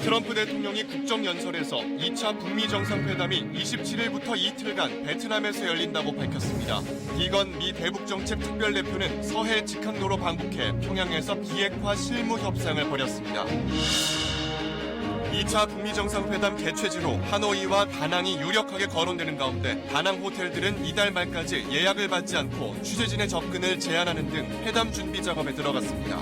트럼프 대통령이 국정연설에서 2차 북미 정상회담이 27일부터 이틀간 베트남에서 열린다고 밝혔습니다. 비건 미 대북정책 특별대표는 서해 직항로로 방북해 평양에서 비핵화 실무 협상을 벌였습니다. 2차 북미 정상회담 개최지로 하노이와 다낭이 유력하게 거론되는 가운데 다낭 호텔들은 이달 말까지 예약을 받지 않고 취재진의 접근을 제한하는 등 회담 준비 작업에 들어갔습니다.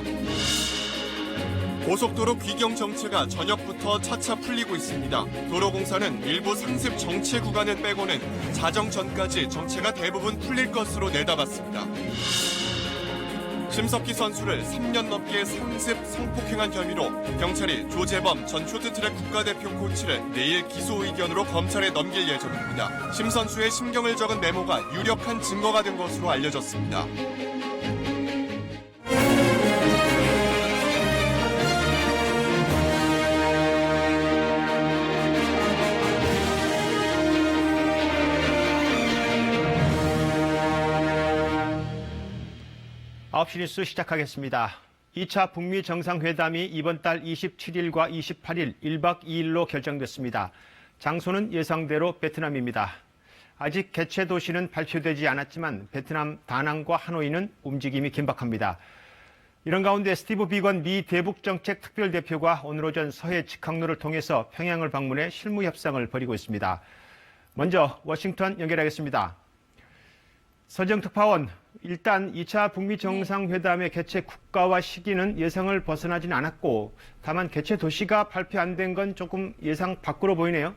고속도로 귀경 정체가 저녁부터 차차 풀리고 있습니다. 도로공사는 일부 상습 정체 구간을 빼고는 자정 전까지 정체가 대부분 풀릴 것으로 내다봤습니다. 심석희 선수를 3년 넘게 상습 성폭행한 혐의로 경찰이 조재범 전 쇼트트랙 국가대표 코치를 내일 기소 의견으로 검찰에 넘길 예정입니다. 심 선수의 심경을 적은 메모가 유력한 증거가 된 것으로 알려졌습니다. 아홉 시 뉴스 시작하겠습니다. 2차 북미 정상회담이 이번 달 27일과 28일 1박 2일로 결정됐습니다. 장소는 예상대로 베트남입니다. 아직 개최 도시는 발표되지 않았지만 베트남 다낭과 하노이는 움직임이 긴박합니다. 이런 가운데 스티브 비건 미 대북정책 특별대표가 오늘 오전 서해 직항로를 통해서 평양을 방문해 실무 협상을 벌이고 있습니다. 먼저 워싱턴 연결하겠습니다. 서정 특파원, 일단 2차 북미 정상회담의 개최 국가와 시기는 예상을 벗어나진 않았고 다만 개최 도시가 발표 안 된 건 조금 예상 밖으로 보이네요.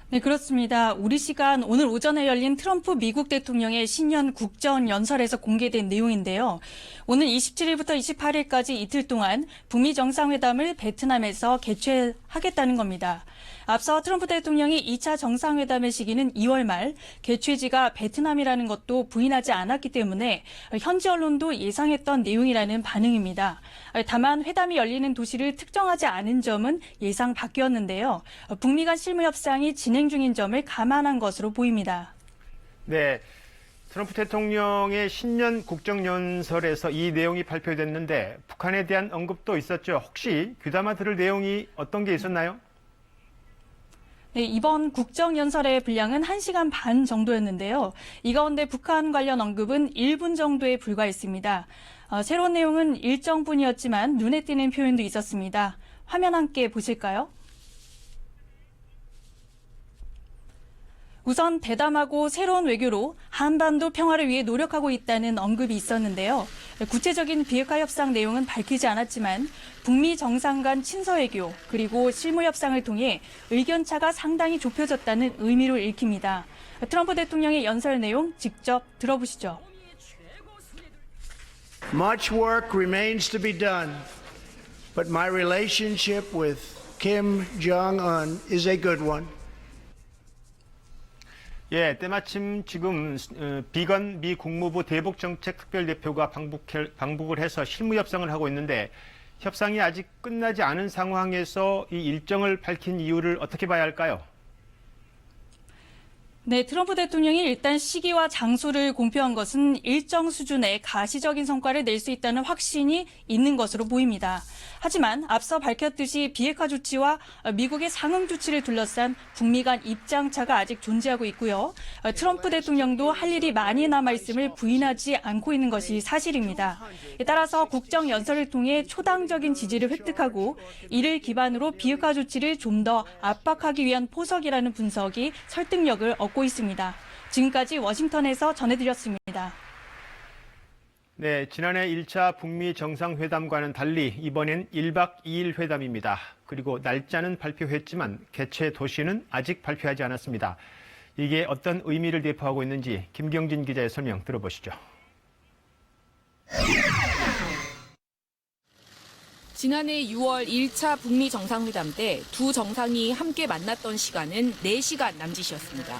네, 그렇습니다. 우리 시간 오늘 오전에 열린 트럼프 미국 대통령의 신년 국정연설에서 공개된 내용인데요. 오늘 27일부터 28일까지 이틀 동안 북미 정상회담을 베트남에서 개최하겠다는 겁니다. 앞서 트럼프 대통령이 2차 정상회담의 시기는 2월 말, 개최지가 베트남이라는 것도 부인하지 않았기 때문에 현지 언론도 예상했던 내용이라는 반응입니다. 다만 회담이 열리는 도시를 특정하지 않은 점은 예상 밖이었는데요. 북미 간 실무 협상이 진행 중인 점을 감안한 것으로 보입니다. 네, 트럼프 대통령의 신년 국정연설에서 이 내용이 발표됐는데 북한에 대한 언급도 있었죠. 혹시 귀담아 들을 내용이 어떤 게 있었나요? 네, 이번 국정연설의 분량은 1시간 반 정도였는데요. 이 가운데 북한 관련 언급은 1분 정도에 불과했습니다. 새로운 내용은 일정뿐이었지만 눈에 띄는 표현도 있었습니다. 화면 함께 보실까요? 우선 대담하고 새로운 외교로 한반도 평화를 위해 노력하고 있다는 언급이 있었는데요. 구체적인 비핵화 협상 내용은 밝히지 않았지만 북미 정상 간 친서 외교 그리고 실무 협상을 통해 의견차가 상당히 좁혀졌다는 의미로 읽힙니다. 트럼프 대통령의 연설 내용 직접 들어보시죠. Much work remains to be done, but my relationship with Kim Jong-un is a good one. 예, 때마침 지금 비건 미 국무부 대북정책 특별대표가 방북을 해서 실무 협상을 하고 있는데 협상이 아직 끝나지 않은 상황에서 이 일정을 밝힌 이유를 어떻게 봐야 할까요? 네, 트럼프 대통령이 일단 시기와 장소를 공표한 것은 일정 수준의 가시적인 성과를 낼 수 있다는 확신이 있는 것으로 보입니다. 하지만 앞서 밝혔듯이 비핵화 조치와 미국의 상응 조치를 둘러싼 북미 간 입장차가 아직 존재하고 있고요. 트럼프 대통령도 할 일이 많이 남아있음을 부인하지 않고 있는 것이 사실입니다. 따라서 국정연설을 통해 초당적인 지지를 획득하고 이를 기반으로 비핵화 조치를 좀 더 압박하기 위한 포석이라는 분석이 설득력을 얻고 있습니다. 지금까지 워싱턴에서 전해드렸습니다. 네, 지난해 1차 북미 정상회담과는 달리 이번엔 1박 2일 회담입니다. 그리고 날짜는 발표했지만 개최 도시는 아직 발표하지 않았습니다. 이게 어떤 의미를 내포하고 있는지 김경진 기자의 설명 들어보시죠. 지난해 6월 1차 북미 정상회담 때 두 정상이 함께 만났던 시간은 4시간 남짓이었습니다.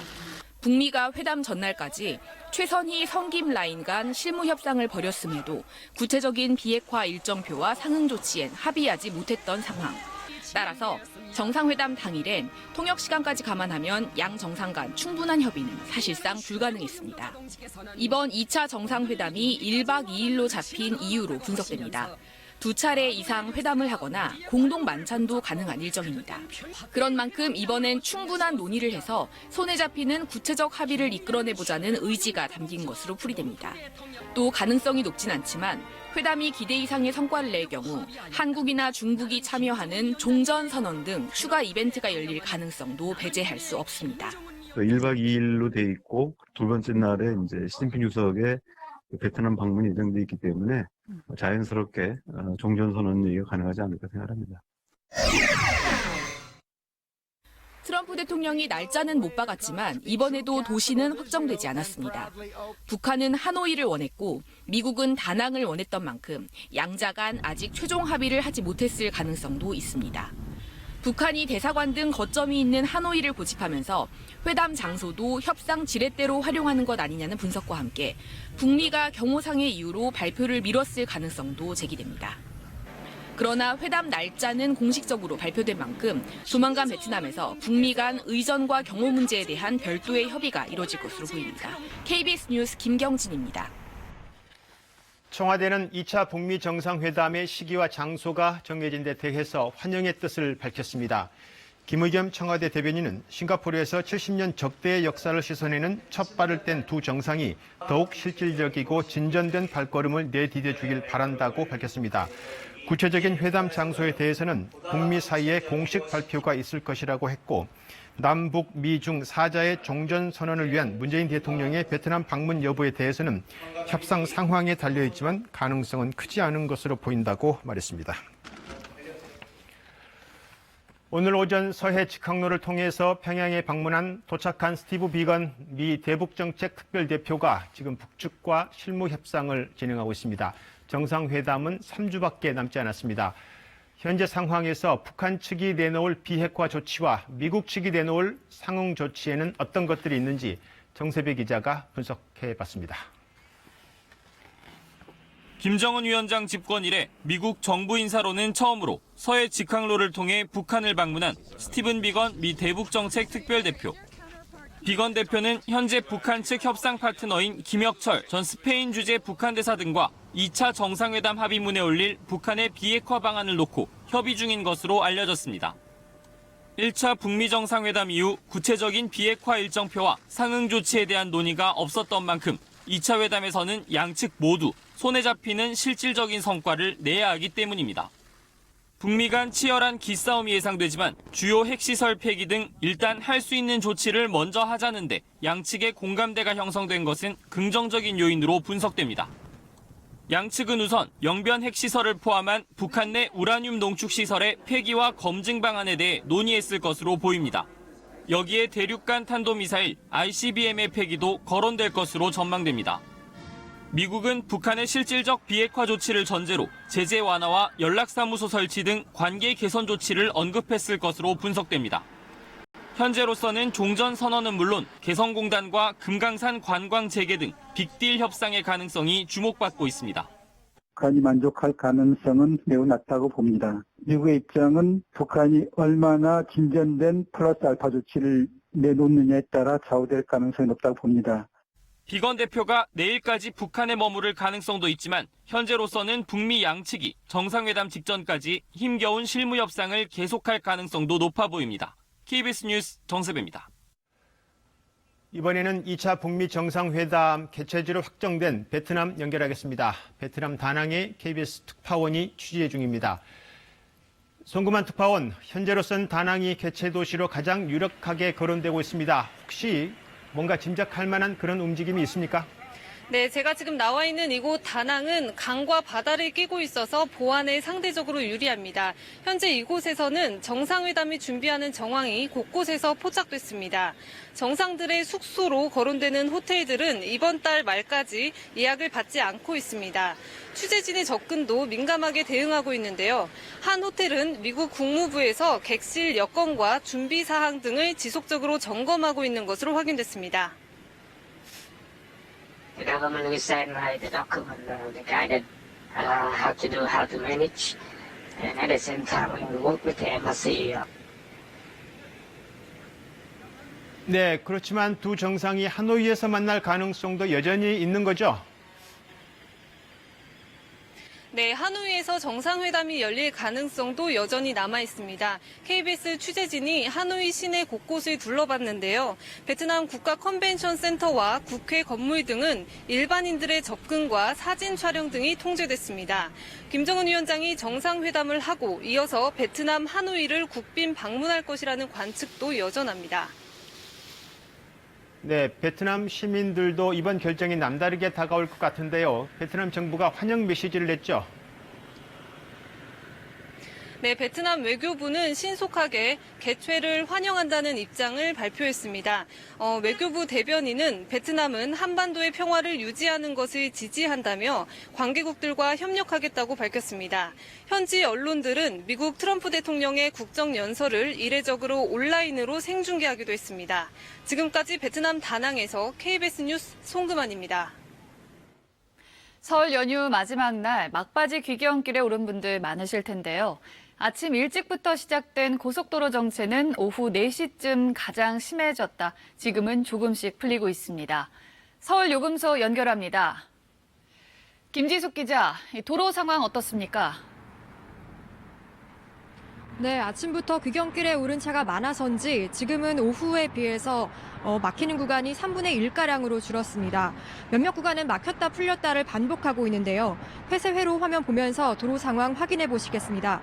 북미가 회담 전날까지 최선희 성김 라인 간 실무 협상을 벌였음에도 구체적인 비핵화 일정표와 상응 조치엔 합의하지 못했던 상황. 따라서 정상회담 당일엔 통역 시간까지 감안하면 양 정상 간 충분한 협의는 사실상 불가능했습니다. 이번 2차 정상회담이 1박 2일로 잡힌 이유로 분석됩니다. 두 차례 이상 회담을 하거나 공동 만찬도 가능한 일정입니다. 그런 만큼 이번엔 충분한 논의를 해서 손에 잡히는 구체적 합의를 이끌어내보자는 의지가 담긴 것으로 풀이됩니다. 또 가능성이 높진 않지만 회담이 기대 이상의 성과를 낼 경우 한국이나 중국이 참여하는 종전선언 등 추가 이벤트가 열릴 가능성도 배제할 수 없습니다. 1박 2일로 돼 있고 두 번째 날에 이제 시진핑 주석의 베트남 방문이 예정돼 있기 때문에 자연스럽게 종전선언 얘기가 가능하지 않을까 생각합니다. 트럼프 대통령이 날짜는 못 박았지만 이번에도 도시는 확정되지 않았습니다. 북한은 하노이를 원했고 미국은 다낭을 원했던 만큼 양자 간 아직 최종 합의를 하지 못했을 가능성도 있습니다. 북한이 대사관 등 거점이 있는 하노이를 고집하면서 회담 장소도 협상 지렛대로 활용하는 것 아니냐는 분석과 함께 북미가 경호상의 이유로 발표를 미뤘을 가능성도 제기됩니다. 그러나 회담 날짜는 공식적으로 발표된 만큼 조만간 베트남에서 북미 간 의전과 경호 문제에 대한 별도의 협의가 이뤄질 것으로 보입니다. KBS 뉴스 김경진입니다. 청와대는 2차 북미 정상회담의 시기와 장소가 정해진 데 대해서 환영의 뜻을 밝혔습니다. 김의겸 청와대 대변인은 싱가포르에서 70년 적대의 역사를 씻어내는 첫 발을 뗀 두 정상이 더욱 실질적이고 진전된 발걸음을 내디뎌 주길 바란다고 밝혔습니다. 구체적인 회담 장소에 대해서는 북미 사이에 공식 발표가 있을 것이라고 했고 남북, 미중 사자의 종전선언을 위한 문재인 대통령의 베트남 방문 여부에 대해서는 협상 상황에 달려있지만 가능성은 크지 않은 것으로 보인다고 말했습니다. 오늘 오전 서해 직항로를 통해서 평양에 방문한 도착한 스티브 비건 미 대북정책 특별대표가 지금 북측과 실무 협상을 진행하고 있습니다. 정상회담은 3주밖에 남지 않았습니다. 현재 상황에서 북한 측이 내놓을 비핵화 조치와 미국 측이 내놓을 상응 조치에는 어떤 것들이 있는지 정세배 기자가 분석해봤습니다. 김정은 위원장 집권 이래 미국 정부 인사로는 처음으로 서해 직항로를 통해 북한을 방문한 스티븐 비건 미 대북정책 특별대표. 비건 대표는 현재 북한 측 협상 파트너인 김혁철 전 스페인 주재 북한 대사 등과 2차 정상회담 합의문에 올릴 북한의 비핵화 방안을 놓고 협의 중인 것으로 알려졌습니다. 1차 북미 정상회담 이후 구체적인 비핵화 일정표와 상응 조치에 대한 논의가 없었던 만큼 2차 회담에서는 양측 모두 손에 잡히는 실질적인 성과를 내야 하기 때문입니다. 북미 간 치열한 기싸움이 예상되지만 주요 핵시설 폐기 등 일단 할 수 있는 조치를 먼저 하자는데 양측의 공감대가 형성된 것은 긍정적인 요인으로 분석됩니다. 양측은 우선 영변 핵시설을 포함한 북한 내 우라늄 농축시설의 폐기와 검증 방안에 대해 논의했을 것으로 보입니다. 여기에 대륙간 탄도미사일 ICBM의 폐기도 거론될 것으로 전망됩니다. 미국은 북한의 실질적 비핵화 조치를 전제로 제재 완화와 연락사무소 설치 등 관계 개선 조치를 언급했을 것으로 분석됩니다. 현재로서는 종전선언은 물론 개성공단과 금강산 관광 재개 등 빅딜 협상의 가능성이 주목받고 있습니다. 북한이 만족할 가능성은 매우 낮다고 봅니다. 미국의 입장은 북한이 얼마나 진전된 플러스 알파 조치를 내놓느냐에 따라 좌우될 가능성이 높다고 봅니다. 비건 대표가 내일까지 북한에 머무를 가능성도 있지만 현재로서는 북미 양측이 정상회담 직전까지 힘겨운 실무 협상을 계속할 가능성도 높아 보입니다. KBS 뉴스 정세배입니다. 이번에는 2차 북미 정상회담 개최지로 확정된 베트남 연결하겠습니다. 베트남 다낭에 KBS 특파원이 취재 중입니다. 송구만 특파원, 현재로선 다낭이 개최 도시로 가장 유력하게 거론되고 있습니다. 혹시 뭔가 짐작할 만한 그런 움직임이 있습니까? 네, 제가 지금 나와 있는 이곳 다낭은 강과 바다를 끼고 있어서 보안에 상대적으로 유리합니다. 현재 이곳에서는 정상회담이 준비하는 정황이 곳곳에서 포착됐습니다. 정상들의 숙소로 거론되는 호텔들은 이번 달 말까지 예약을 받지 않고 있습니다. 취재진의 접근도 민감하게 대응하고 있는데요. 한 호텔은 미국 국무부에서 객실 여건과 준비 사항 등을 지속적으로 점검하고 있는 것으로 확인됐습니다. The government will send the document, the guided how to do, how to manage, and at the same time we will work with the embassy. 네, 그렇지만 두 정상이 하노이에서 만날 가능성도 여전히 있는 거죠? 네, 하노이에서 정상회담이 열릴 가능성도 여전히 남아 있습니다. KBS 취재진이 하노이 시내 곳곳을 둘러봤는데요. 베트남 국가 컨벤션 센터와 국회 건물 등은 일반인들의 접근과 사진 촬영 등이 통제됐습니다. 김정은 위원장이 정상회담을 하고 이어서 베트남 하노이를 국빈 방문할 것이라는 관측도 여전합니다. 네, 베트남 시민들도 이번 결정이 남다르게 다가올 것 같은데요. 베트남 정부가 환영 메시지를 냈죠. 네, 베트남 외교부는 신속하게 개최를 환영한다는 입장을 발표했습니다. 외교부 대변인은 베트남은 한반도의 평화를 유지하는 것을 지지한다며 관계국들과 협력하겠다고 밝혔습니다. 현지 언론들은 미국 트럼프 대통령의 국정연설을 이례적으로 온라인으로 생중계하기도 했습니다. 지금까지 베트남 다낭에서 KBS 뉴스 송금환입니다. 설 연휴 마지막 날 막바지 귀경길에 오른 분들 많으실 텐데요. 아침 일찍부터 시작된 고속도로 정체는 오후 4시쯤 가장 심해졌다. 지금은 조금씩 풀리고 있습니다. 서울 요금소 연결합니다. 김지숙 기자, 도로 상황 어떻습니까? 네, 아침부터 귀경길에 오른 차가 많아서인지 지금은 오후에 비해서 막히는 구간이 3분의 1가량으로 줄었습니다. 몇몇 구간은 막혔다 풀렸다를 반복하고 있는데요. 폐쇄회로 화면 보면서 도로 상황 확인해 보시겠습니다.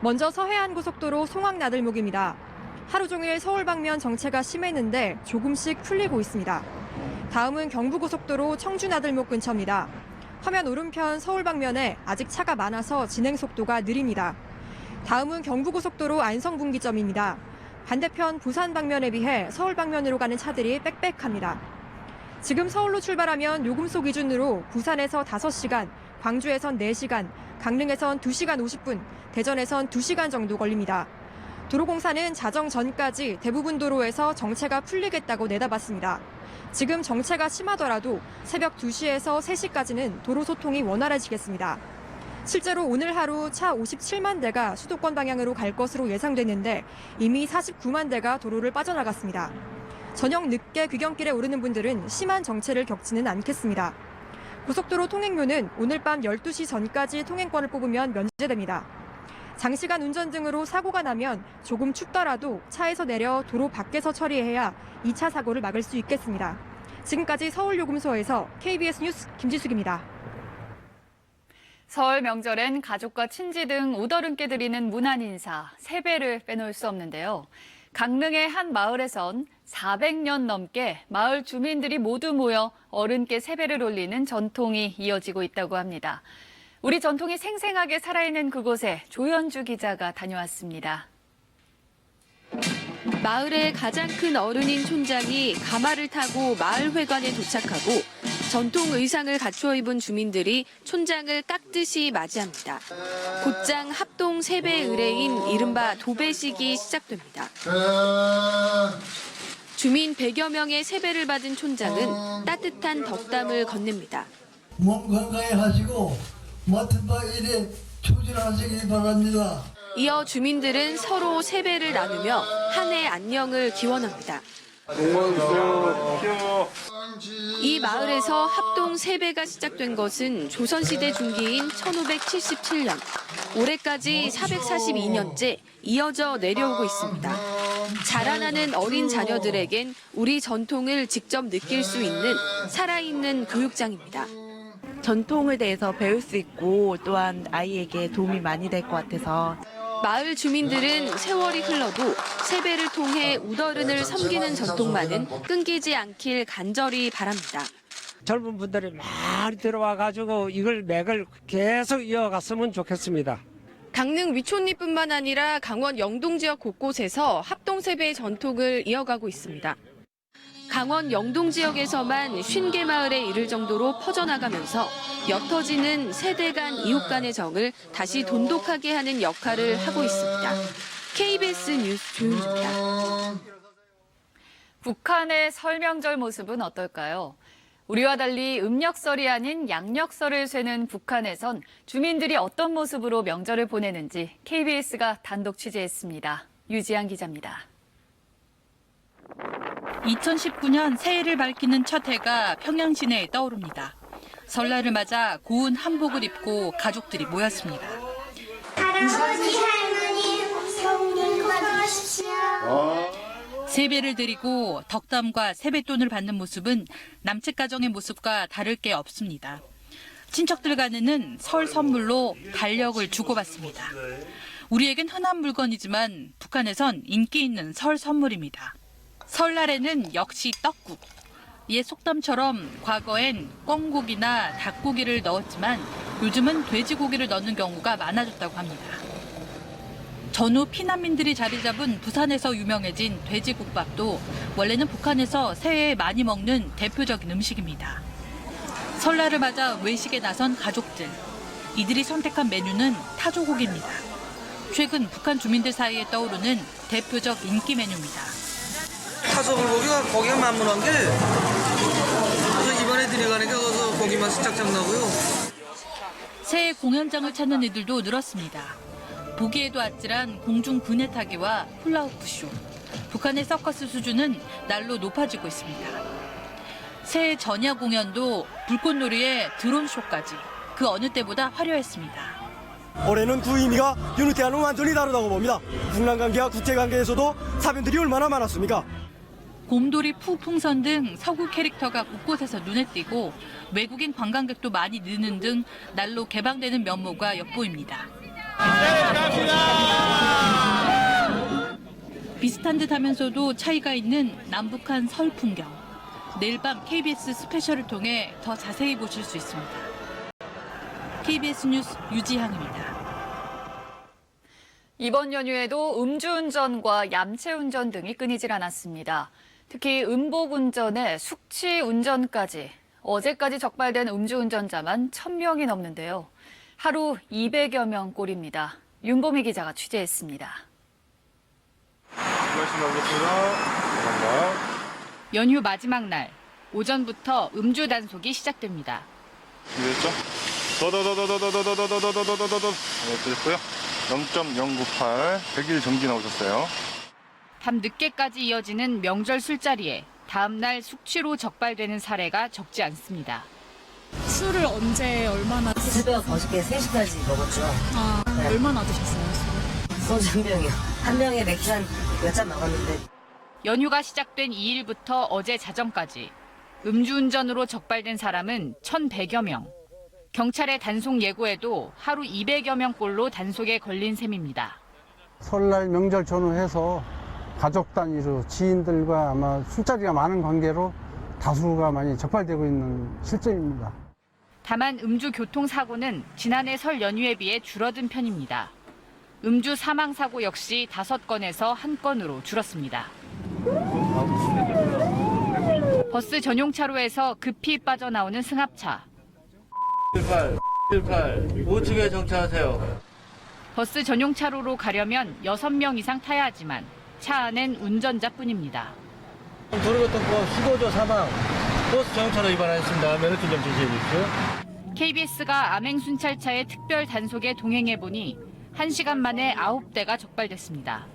먼저 서해안고속도로 송악나들목입니다. 하루 종일 서울 방면 정체가 심했는데 조금씩 풀리고 있습니다. 다음은 경부고속도로 청주나들목 근처입니다. 화면 오른편 서울 방면에 아직 차가 많아서 진행 속도가 느립니다. 다음은 경부고속도로 안성분기점입니다. 반대편 부산 방면에 비해 서울 방면으로 가는 차들이 빽빽합니다. 지금 서울로 출발하면 요금소 기준으로 부산에서 5시간, 광주에선 4시간, 강릉에선 2시간 50분, 대전에선 2시간 정도 걸립니다. 도로공사는 자정 전까지 대부분 도로에서 정체가 풀리겠다고 내다봤습니다. 지금 정체가 심하더라도 새벽 2시에서 3시까지는 도로 소통이 원활해지겠습니다. 실제로 오늘 하루 차 57만 대가 수도권 방향으로 갈 것으로 예상됐는데 이미 49만 대가 도로를 빠져나갔습니다. 저녁 늦게 귀경길에 오르는 분들은 심한 정체를 겪지는 않겠습니다. 고속도로 통행료는 오늘 밤 12시 전까지 통행권을 뽑으면 면제됩니다. 장시간 운전 등으로 사고가 나면 조금 춥더라도 차에서 내려 도로 밖에서 처리해야 2차 사고를 막을 수 있겠습니다. 지금까지 서울요금소에서 KBS 뉴스 김지숙입니다. 설 명절엔 가족과 친지 등 우더른께 드리는 문안 인사, 세배를 빼놓을 수 없는데요. 강릉의 한 마을에선 400년 넘게 마을 주민들이 모두 모여 어른께 세배를 올리는 전통이 이어지고 있다고 합니다. 우리 전통이 생생하게 살아있는 그곳에 조현주 기자가 다녀왔습니다. 마을의 가장 큰 어른인 촌장이 가마를 타고 마을회관에 도착하고 전통 의상을 갖추어 입은 주민들이 촌장을 깍듯이 맞이합니다. 곧장 합동 세배 의례인 이른바 도배식이 시작됩니다. 주민 100여 명의 세배를 받은 촌장은 따뜻한 덕담을 건넵니다. 몸 건강히 하시고 맡은 바 일에 충실하시기 바랍니다. 이어 주민들은 서로 세배를 나누며 한 해 안녕을 기원합니다. 이 마을에서 합동 세배가 시작된 것은 조선시대 중기인 1577년. 올해까지 442년째 이어져 내려오고 있습니다. 자라나는 어린 자녀들에겐 우리 전통을 직접 느낄 수 있는 살아있는 교육장입니다. 전통에 대해서 배울 수 있고 또한 아이에게 도움이 많이 될 것 같아서 마을 주민들은 세월이 흘러도 세배를 통해 우더른을 섬기는 전통만은 끊기지 않길 간절히 바랍니다. 젊은 분들이 많이 들어와가지고 이걸 맥을 계속 이어갔으면 좋겠습니다. 강릉 위촌리뿐만 아니라 강원 영동 지역 곳곳에서 합동세배의 전통을 이어가고 있습니다. 강원 영동 지역에서만 50개 마을에 이를 정도로 퍼져나가면서 옅어지는 세대 간 이웃 간의 정을 다시 돈독하게 하는 역할을 하고 있습니다. KBS 뉴스 조윤주입니다. 북한의 설 명절 모습은 어떨까요? 우리와 달리 음력설이 아닌 양력설을 쇠는 북한에선 주민들이 어떤 모습으로 명절을 보내는지 KBS가 단독 취재했습니다. 유지한 기자입니다. 2019년 새해를 밝히는 첫 해가 평양 시내에 떠오릅니다. 설날을 맞아 고운 한복을 입고 가족들이 모였습니다. 할아버지, 할머니, 성님 건강하십시오. 세배를 드리고 덕담과 세뱃돈을 받는 모습은 남측 가정의 모습과 다를 게 없습니다. 친척들과는 설 선물로 달력을 주고받습니다. 우리에겐 흔한 물건이지만 북한에선 인기 있는 설 선물입니다. 설날에는 역시 떡국. 옛 속담처럼 과거엔 꿩고기나 닭고기를 넣었지만 요즘은 돼지고기를 넣는 경우가 많아졌다고 합니다. 전후 피난민들이 자리 잡은 부산에서 유명해진 돼지국밥도 원래는 북한에서 새해에 많이 먹는 대표적인 음식입니다. 설날을 맞아 외식에 나선 가족들. 이들이 선택한 메뉴는 타조고기입니다. 최근 북한 주민들 사이에 떠오르는 대표적 인기 메뉴입니다. 타조불고기가 고기가 만문한 게 그래서 이번에 들어가니까 거기서 고기 맛이 짝짝 나고요. 새해 공연장을 찾는 이들도 늘었습니다. 보기에도 아찔한 공중 그네 타기와 훌라후프쇼. 북한의 서커스 수준은 날로 높아지고 있습니다. 새해 전야 공연도 불꽃놀이에 드론쇼까지 그 어느 때보다 화려했습니다. 올해는 두 의미가 여느 때와는 완전히 다르다고 봅니다. 북남관계와 국제관계에서도 사변들이 얼마나 많았습니까? 곰돌이 푸풍선 등 서구 캐릭터가 곳곳에서 눈에 띄고 외국인 관광객도 많이 느는 등 날로 개방되는 면모가 엿보입니다. 비슷한 듯 하면서도 차이가 있는 남북한 설 풍경. 내일 밤 KBS 스페셜을 통해 더 자세히 보실 수 있습니다. KBS 뉴스 유지향입니다. 이번 연휴에도 음주운전과 얌체운전 등이 끊이질 않았습니다. 특히 음복운전에 숙취운전까지 어제까지 적발된 음주운전자만 1,000명이 넘는데요. 하루 200여 명 꼴입니다. 윤보미 기자가 취재했습니다. 연휴 마지막 날, 오전부터 음주 단속이 시작됩니다. 됐죠? 됐고요. 0.098, 100일 정지 나오셨어요. 밤 늦게까지 이어지는 명절 술자리에 다음 날 숙취로 적발되는 사례가 적지 않습니다. 술을 언제 얼마나 새벽 어저께 3시까지 먹었죠. 네. 얼마나 드셨어요? 소주 한 병이요. 한 병에 맥주 한 몇 잔 먹었는데. 연휴가 시작된 2일부터 어제 자정까지 음주운전으로 적발된 사람은 1,100여 명. 경찰의 단속 예고에도 하루 200여 명 꼴로 단속에 걸린 셈입니다. 설날 명절 전후해서 가족 단위로 지인들과 아마 술자리가 많은 관계로 다수가 많이 적발되고 있는 실정입니다. 다만 음주 교통사고는 지난해 설 연휴에 비해 줄어든 편입니다. 음주 사망사고 역시 5건에서 1건으로 줄었습니다. 버스 전용차로에서 급히 빠져나오는 승합차. 18, 우측에 정차하세요. 버스 전용차로로 가려면 6명 이상 타야 하지만 차 안엔 운전자뿐입니다. 도로교통법 15조 4방 버스 정차로 위반하였습니다. 면허증 좀 제시해 주십시오. KBS가 암행순찰차의 특별 단속에 동행해보니 1시간 만에 9대가 적발됐습니다.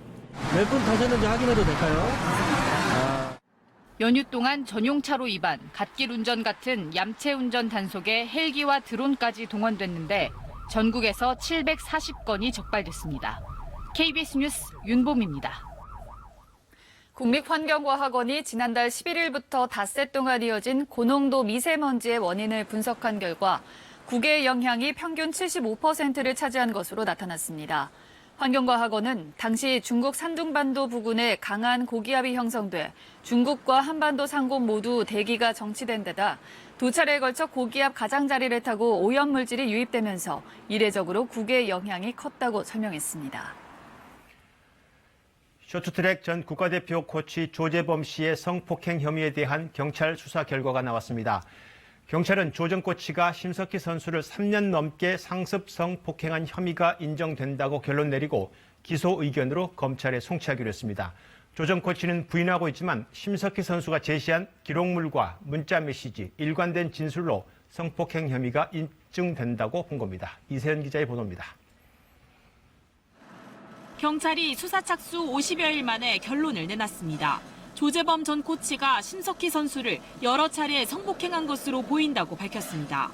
몇 분 타셨는지 확인해도 될까요? 연휴 동안 전용차로 위반, 갓길 운전 같은 얌체 운전 단속에 헬기와 드론까지 동원됐는데 전국에서 740건이 적발됐습니다. KBS 뉴스 윤봄입니다. 국립환경과학원이 지난달 11일부터 닷새 동안 이어진 고농도 미세먼지의 원인을 분석한 결과 국외의 영향이 평균 75%를 차지한 것으로 나타났습니다. 환경과학원은 당시 중국 산둥반도 부근에 강한 고기압이 형성돼 중국과 한반도 상공 모두 대기가 정치된 데다 두 차례에 걸쳐 고기압 가장자리를 타고 오염물질이 유입되면서 이례적으로 국외의 영향이 컸다고 설명했습니다. 쇼트트랙 전 국가대표 코치 조재범 씨의 성폭행 혐의에 대한 경찰 수사 결과가 나왔습니다. 경찰은 조 전 코치가 심석희 선수를 3년 넘게 상습 성폭행한 혐의가 인정된다고 결론 내리고 기소 의견으로 검찰에 송치하기로 했습니다. 조 전 코치는 부인하고 있지만 심석희 선수가 제시한 기록물과 문자 메시지, 일관된 진술로 성폭행 혐의가 인증된다고 본 겁니다. 이세연 기자의 보도입니다. 경찰이 수사 착수 50여일 만에 결론을 내놨습니다. 조재범 전 코치가 심석희 선수를 여러 차례 성폭행한 것으로 보인다고 밝혔습니다.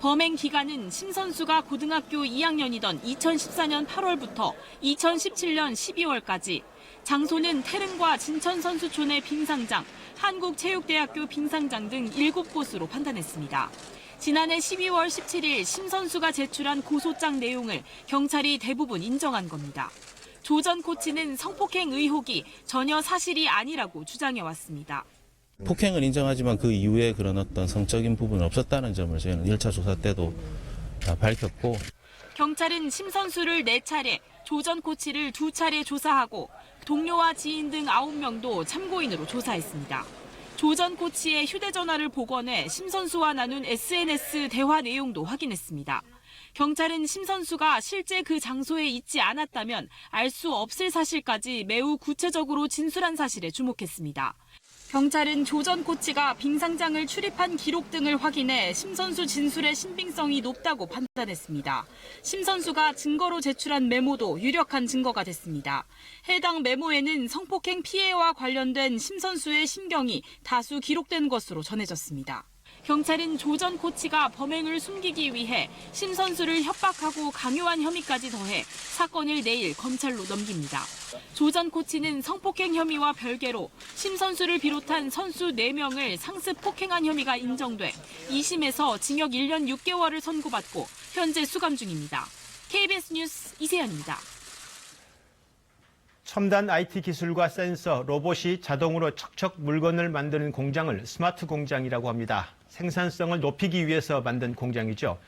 범행 기간은 심 선수가 고등학교 2학년이던 2014년 8월부터 2017년 12월까지, 장소는 태릉과 진천선수촌의 빙상장, 한국체육대학교 빙상장 등 7곳으로 판단했습니다. 지난해 12월 17일 심 선수가 제출한 고소장 내용을 경찰이 대부분 인정한 겁니다. 조 전 코치는 성폭행 의혹이 전혀 사실이 아니라고 주장해왔습니다. 폭행을 인정하지만 그 이후에 그런 어떤 성적인 부분은 없었다는 점을 저희는 1차 조사 때도 밝혔고, 경찰은 심 선수를 4차례, 조 전 코치를 2차례 조사하고 동료와 지인 등 9명도 참고인으로 조사했습니다. 조 전 코치의 휴대전화를 복원해 심 선수와 나눈 SNS 대화 내용도 확인했습니다. 경찰은 심 선수가 실제 그 장소에 있지 않았다면 알 수 없을 사실까지 매우 구체적으로 진술한 사실에 주목했습니다. 경찰은 조 전 코치가 빙상장을 출입한 기록 등을 확인해 심 선수 진술의 신빙성이 높다고 판단했습니다. 심 선수가 증거로 제출한 메모도 유력한 증거가 됐습니다. 해당 메모에는 성폭행 피해와 관련된 심 선수의 심경이 다수 기록된 것으로 전해졌습니다. 경찰은 조 전 코치가 범행을 숨기기 위해 심 선수를 협박하고 강요한 혐의까지 더해 사건을 내일 검찰로 넘깁니다. 조 전 코치는 성폭행 혐의와 별개로 심 선수를 비롯한 선수 4명을 상습 폭행한 혐의가 인정돼 2심에서 징역 1년 6개월을 선고받고 현재 수감 중입니다. KBS 뉴스 이세연입니다. 첨단 IT 기술과 센서, 로봇이 자동으로 척척 물건을 만드는 공장을 스마트 공장이라고 합니다. 생산성을 높이기 위해서 만든 공장이죠.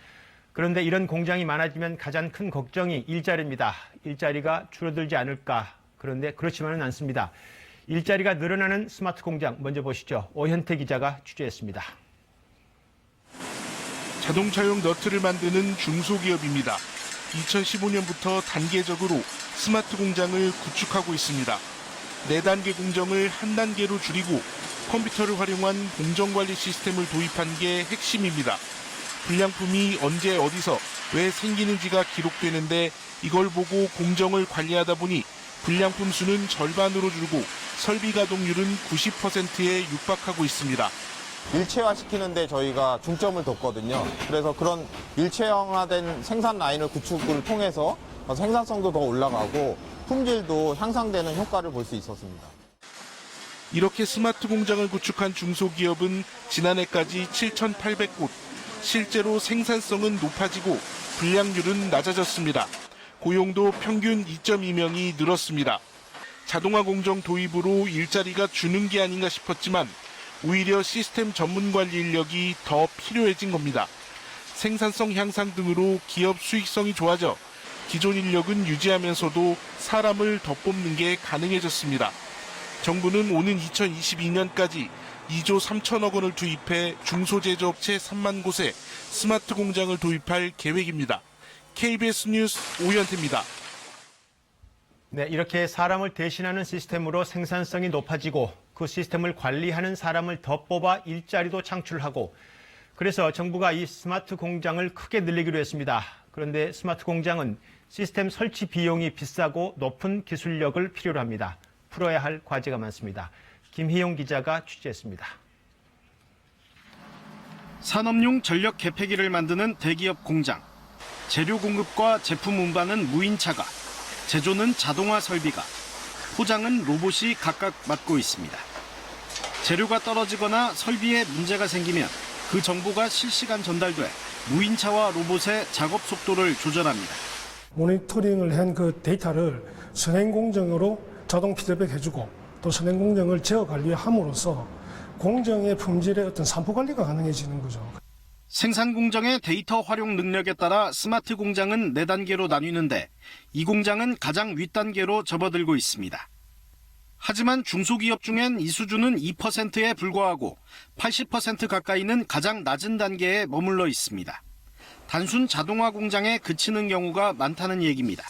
그런데 이런 공장이 많아지면 가장 큰 걱정이 일자리입니다. 일자리가 줄어들지 않을까. 그런데 그렇지만은 않습니다. 일자리가 늘어나는 스마트 공장 먼저 보시죠. 오현태 기자가 취재했습니다. 자동차용 너트를 만드는 중소기업입니다. 2015년부터 단계적으로 스마트 공장을 구축하고 있습니다. 4단계 공정을 한 단계로 줄이고 컴퓨터를 활용한 공정관리 시스템을 도입한 게 핵심입니다. 불량품이 언제 어디서 왜 생기는지가 기록되는데 이걸 보고 공정을 관리하다 보니 불량품 수는 절반으로 줄고 설비 가동률은 90%에 육박하고 있습니다. 일체화시키는데 저희가 중점을 뒀거든요. 그래서 그런 일체화된 생산 라인을 구축을 통해서 생산성도 더 올라가고 품질도 향상되는 효과를 볼 수 있었습니다. 이렇게 스마트 공장을 구축한 중소기업은 지난해까지 7,800곳, 실제로 생산성은 높아지고 불량률은 낮아졌습니다. 고용도 평균 2.2명이 늘었습니다. 자동화 공정 도입으로 일자리가 주는 게 아닌가 싶었지만 오히려 시스템 전문 관리 인력이 더 필요해진 겁니다. 생산성 향상 등으로 기업 수익성이 좋아져 기존 인력은 유지하면서도 사람을 더 뽑는 게 가능해졌습니다. 정부는 오는 2022년까지 2조 3천억 원을 투입해 중소제조업체 3만 곳에 스마트 공장을 도입할 계획입니다. KBS 뉴스 오현태입니다. 네, 이렇게 사람을 대신하는 시스템으로 생산성이 높아지고 그 시스템을 관리하는 사람을 더 뽑아 일자리도 창출하고, 그래서 정부가 이 스마트 공장을 크게 늘리기로 했습니다. 그런데 스마트 공장은 시스템 설치 비용이 비싸고 높은 기술력을 필요로 합니다. 풀어야 할 과제가 많습니다. 김희용 기자가 취재했습니다. 산업용 전력 개폐기를 만드는 대기업 공장. 재료 공급과 제품 운반은 무인차가, 제조는 자동화 설비가, 포장은 로봇이 각각 맡고 있습니다. 재료가 떨어지거나 설비에 문제가 생기면 그 정보가 실시간 전달돼 무인차와 로봇의 작업 속도를 조절합니다. 모니터링을 한 그 데이터를 선행공정으로 자동 피드백 해주고 또 선행공정을 제어 관리함으로써 공정의 품질의 어떤 산포 관리가 가능해지는 거죠. 생산 공정의 데이터 활용 능력에 따라 스마트 공장은 4단계로 나뉘는데 이 공장은 가장 윗단계로 접어들고 있습니다. 하지만 중소기업 중엔 이 수준은 2%에 불과하고 80% 가까이는 가장 낮은 단계에 머물러 있습니다. 단순 자동화 공장에 그치는 경우가 많다는 얘기입니다.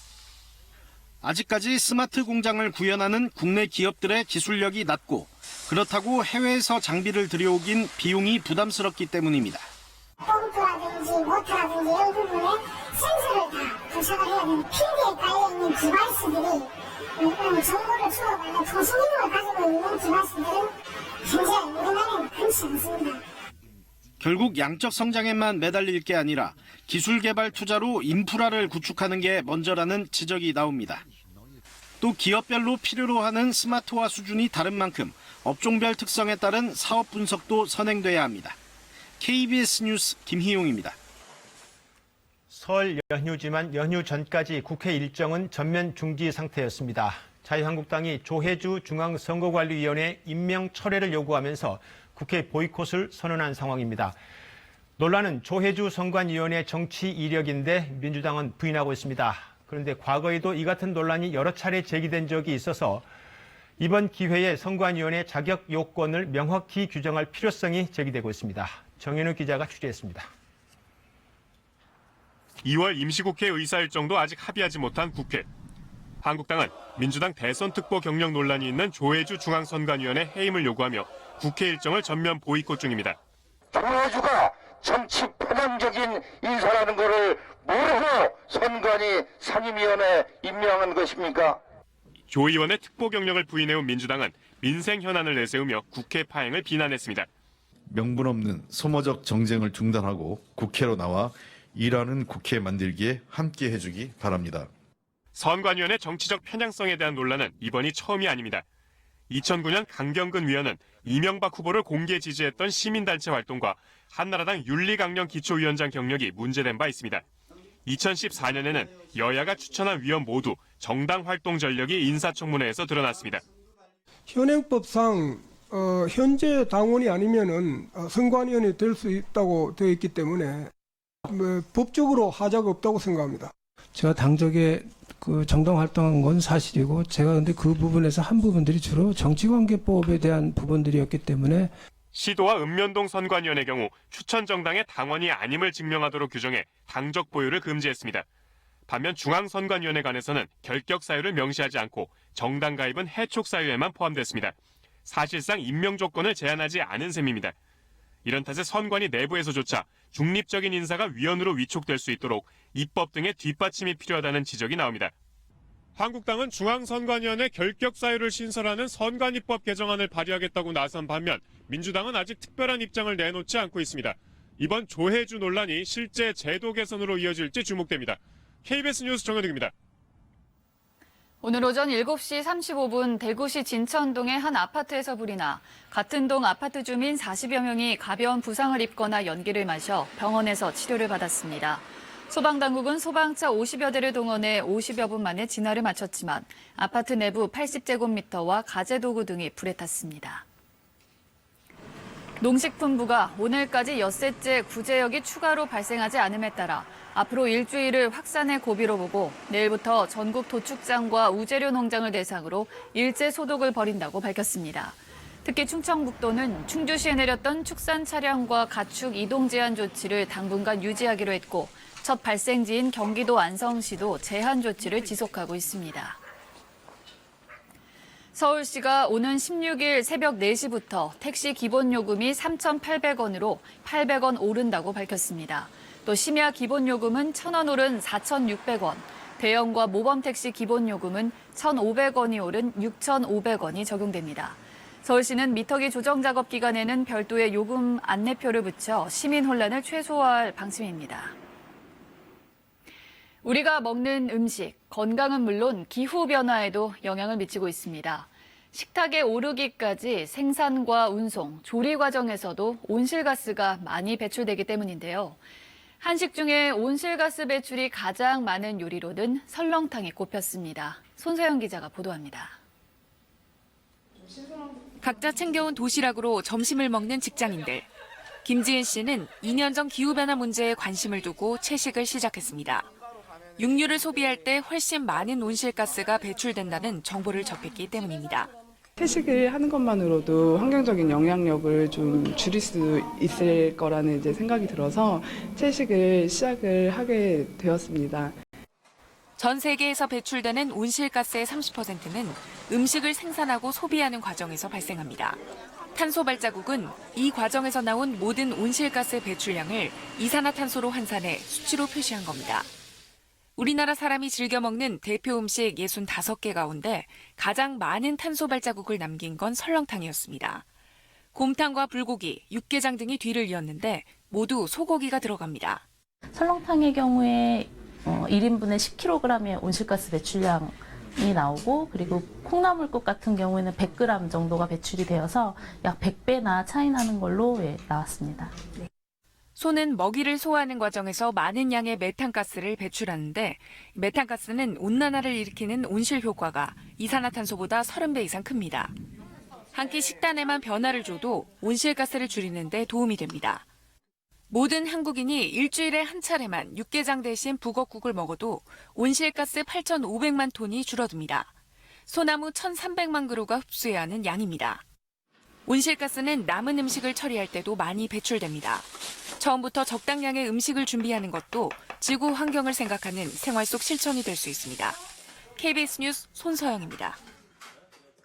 아직까지 스마트 공장을 구현하는 국내 기업들의 기술력이 낮고 그렇다고 해외에서 장비를 들여오긴 비용이 부담스럽기 때문입니다. 펌프라든지 모터라든지 이런 부분에 센서를 다 부착을 해야 되는 필드에 깔려있는 디바이스들이 정보를 주고받는 통신 기능을 가지고 있는 기관식들은 현재 우리나라에 흔치 않습니다. 결국 양적 성장에만 매달릴 게 아니라 기술 개발 투자로 인프라를 구축하는 게 먼저라는 지적이 나옵니다. 또 기업별로 필요로 하는 스마트화 수준이 다른 만큼 업종별 특성에 따른 사업 분석도 선행돼야 합니다. KBS 뉴스 김희용입니다. 설 연휴지만 연휴 전까지 국회 일정은 전면 중지 상태였습니다. 자유한국당이 조혜주 중앙선거관리위원회 임명 철회를 요구하면서 국회 보이콧을 선언한 상황입니다. 논란은 조혜주 선관위원회 정치 이력인데 민주당은 부인하고 있습니다. 그런데 과거에도 이 같은 논란이 여러 차례 제기된 적이 있어서 이번 기회에 선관위원회 자격 요건을 명확히 규정할 필요성이 제기되고 있습니다. 정현우 기자가 취재했습니다. 2월 임시국회 의사일정도 아직 합의하지 못한 국회. 한국당은 민주당 대선 특보 경력 논란이 있는 조혜주 중앙선관위원회 해임을 요구하며 국회 일정을 전면 보이콧 중입니다. 조혜주가 정치 편향적인 인사라는 것을 모르고 선관위 상임위원회 임명한 것입니까? 조 의원의 특보 경력을 부인해온 민주당은 민생 현안을 내세우며 국회 파행을 비난했습니다. 명분 없는 소모적 정쟁을 중단하고 국회로 나와 일하는 국회 만들기에 함께 해주기 바랍니다. 선관위원회 정치적 편향성에 대한 논란은 이번이 처음이 아닙니다. 2009년 강경근 위원은 이명박 후보를 공개 지지했던 시민단체 활동과 한나라당 윤리강령 기초위원장 경력이 문제된 바 있습니다. 2014년에는 여야가 추천한 위원 모두 정당 활동 전력이 인사청문회에서 드러났습니다. 현행법상 현재 당원이 아니면은 선관위원이 될 수 있다고 되어 있기 때문에 법적으로 하자가 없다고 생각합니다. 제가 당적에 정당 활동한 건 사실이고 제가 근데 그 부분에서 한 부분들이 주로 정치관계법에 대한 부분들이었기 때문에 시도와 읍면동 선관위원의 경우 추천 정당의 당원이 아님을 증명하도록 규정해 당적 보유를 금지했습니다. 반면 중앙선관위원회 간에서는 결격 사유를 명시하지 않고 정당 가입은 해촉 사유에만 포함됐습니다. 사실상 임명 조건을 제한하지 않은 셈입니다. 이런 탓에 선관위 내부에서조차 중립적인 인사가 위원으로 위촉될 수 있도록 입법 등의 뒷받침이 필요하다는 지적이 나옵니다. 한국당은 중앙선관위원회 결격 사유를 신설하는 선관위법 개정안을 발의하겠다고 나선 반면 민주당은 아직 특별한 입장을 내놓지 않고 있습니다. 이번 조혜주 논란이 실제 제도 개선으로 이어질지 주목됩니다. KBS 뉴스 정현욱입니다. 오늘 오전 7시 35분 대구시 진천동의 한 아파트에서 불이 나 같은 동 아파트 주민 40여 명이 가벼운 부상을 입거나 연기를 마셔 병원에서 치료를 받았습니다. 소방당국은 소방차 50여 대를 동원해 50여 분 만에 진화를 마쳤지만 아파트 내부 80제곱미터와 가재도구 등이 불에 탔습니다. 농식품부가 오늘까지 엿새째 구제역이 추가로 발생하지 않음에 따라 앞으로 일주일을 확산의 고비로 보고 내일부터 전국 도축장과 우재료 농장을 대상으로 일제 소독을 벌인다고 밝혔습니다. 특히 충청북도는 충주시에 내렸던 축산 차량과 가축 이동 제한 조치를 당분간 유지하기로 했고 첫 발생지인 경기도 안성시도 제한 조치를 지속하고 있습니다. 서울시가 오는 16일 새벽 4시부터 택시 기본요금이 3,800원으로 800원 오른다고 밝혔습니다. 또 심야 기본요금은 1,000원 오른 4,600원, 대형과 모범택시 기본요금은 1,500원이 오른 6,500원이 적용됩니다. 서울시는 미터기 조정 작업 기간에는 별도의 요금 안내표를 붙여 시민 혼란을 최소화할 방침입니다. 우리가 먹는 음식, 건강은 물론 기후변화에도 영향을 미치고 있습니다. 식탁에 오르기까지 생산과 운송, 조리 과정에서도 온실가스가 많이 배출되기 때문인데요. 한식 중에 온실가스 배출이 가장 많은 요리로는 설렁탕이 꼽혔습니다. 손서영 기자가 보도합니다. 각자 챙겨온 도시락으로 점심을 먹는 직장인들. 김지은 씨는 2년 전 기후변화 문제에 관심을 두고 채식을 시작했습니다. 육류를 소비할 때 훨씬 많은 온실가스가 배출된다는 정보를 접했기 때문입니다. 채식을 하는 것만으로도 환경적인 영향력을 좀 줄일 수 있을 거라는 이제 생각이 들어서 채식을 시작을 하게 되었습니다. 전 세계에서 배출되는 온실가스의 30%는 음식을 생산하고 소비하는 과정에서 발생합니다. 탄소 발자국은 이 과정에서 나온 모든 온실가스 배출량을 이산화탄소로 환산해 수치로 표시한 겁니다. 우리나라 사람이 즐겨 먹는 대표 음식 65개 가운데 가장 많은 탄소 발자국을 남긴 건 설렁탕이었습니다. 곰탕과 불고기, 육개장 등이 뒤를 이었는데 모두 소고기가 들어갑니다. 설렁탕의 경우에 1인분에 10kg의 온실가스 배출량이 나오고 그리고 콩나물국 같은 경우에는 100g 정도가 배출이 되어서 약 100배나 차이 나는 걸로 나왔습니다. 소는 먹이를 소화하는 과정에서 많은 양의 메탄가스를 배출하는데 메탄가스는 온난화를 일으키는 온실 효과가 이산화탄소보다 30배 이상 큽니다. 한 끼 식단에만 변화를 줘도 온실가스를 줄이는 데 도움이 됩니다. 모든 한국인이 일주일에 한 차례만 육개장 대신 북엇국을 먹어도 온실가스 8,500만 톤이 줄어듭니다. 소나무 1,300만 그루가 흡수해야 하는 양입니다. 온실가스는 남은 음식을 처리할 때도 많이 배출됩니다. 처음부터 적당량의 음식을 준비하는 것도 지구 환경을 생각하는 생활 속 실천이 될 수 있습니다. KBS 뉴스 손서영입니다.